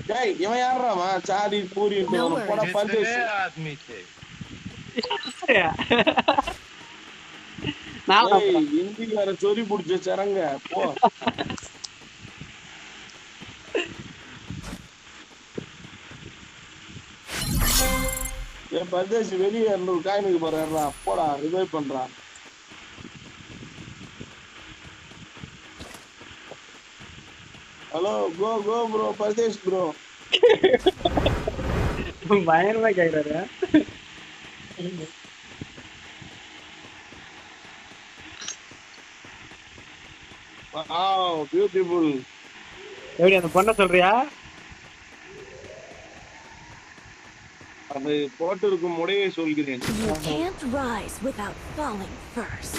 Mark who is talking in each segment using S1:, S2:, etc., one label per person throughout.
S1: டேய் இவன் யாருறாமா சாடி பூரின்ட்டு வரும் போடா பர்தேஷ்
S2: आदमी थे
S1: டேய் இந்திக்கார சொறி புடிச்ச சரங்க போ என் பர்தேஷ் வெளியே 200 காயினுக்கு போறா போடா ரிவைவ் பண்றான் ஹலோ கோ கோ ப்ரோ பர்தேஷ் ப்ரோ
S3: பயங்கரமா கேக்குறாரு
S1: வாவ் பியூட்டிஃபுல்
S3: எப்படி அந்த பொண்ணை சொல்றியா
S1: அது போட்டு இருக்கும் முடையை சொல்கிறேன்
S4: You can't rise without falling first.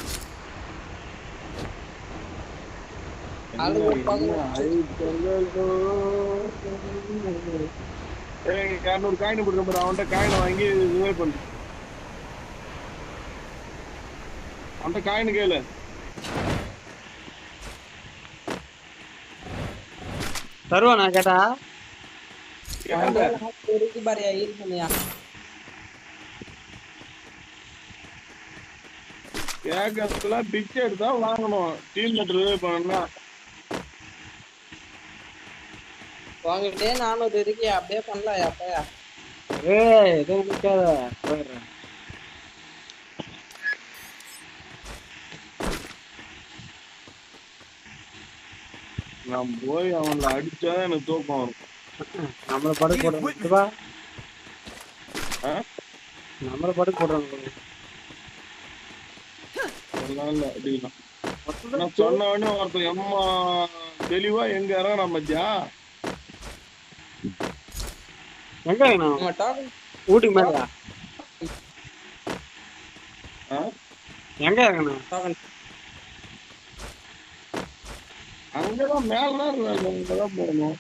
S1: ஏய் 200 காயின் கொடுக்க போற அவன்கிட்ட காயினை வாங்கி ரிவைவ் பண்ணு அவன்கிட்ட காயின் கேளு
S3: தருவா நான் கேட்டா
S1: கேட்கறதுல பிச்சை எடுத்தா வாங்கணும் டீம் மேட் ரிவைவ் பண்ணணும்னா
S5: வாங்கிட்டே 400 இருக்கு அப்படியே பண்ணலாம் அப்பயா
S3: ஏய் எதுவும் நிக்காத போயிடுறேன்
S1: நான் போய் அவனை அடிச்சா எனக்கு தூக்கம் வரும்
S3: நம்மள படுக்க போடுறோம் நம்மள படுக்க போடுறாங்க
S1: அடிக்கலாம் நான் சொன்ன உடனே ஒருத்தர் எம்மா தெளிவா எங்க இறங்குறான் மத்தியா
S3: எங்க ஊட்டிக்கு மேலயா எங்க இறங்கணும்
S1: அங்கதான் மேலதான் இருக்காங்க அங்கதான் போகணும்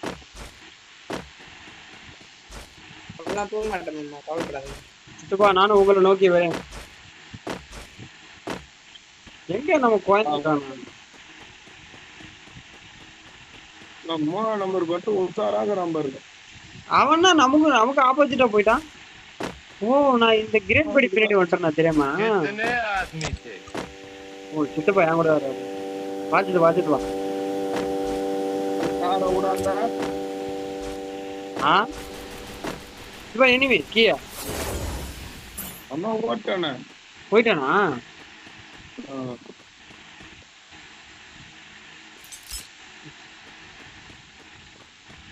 S5: தூங்க மாட்டேன் கவலைப்படாது
S3: சித்தப்பா நானும் உங்களை நோக்கி வரேன் எங்க நம்ம கோயம்புத்தூர்
S1: நான் 3ஆம் நம்பர் பட்டு உஷாராக நம்பர்
S3: அவன்னா நமக்கு ஆப்போசிட்டா போயிட்டான் ஓ நான் இந்த கிரேட் படி பின்னாடி வந்துட்டேன் தெரியுமா
S2: आदमी थे
S3: ஓ சித்தப்பா என் கூட வர பாத்துட்டு வா
S1: காரை விடாண்டா
S3: சித்தப்பா எனிவே கீயா
S1: அண்ணா ஓட்டானே
S3: போயிட்டானா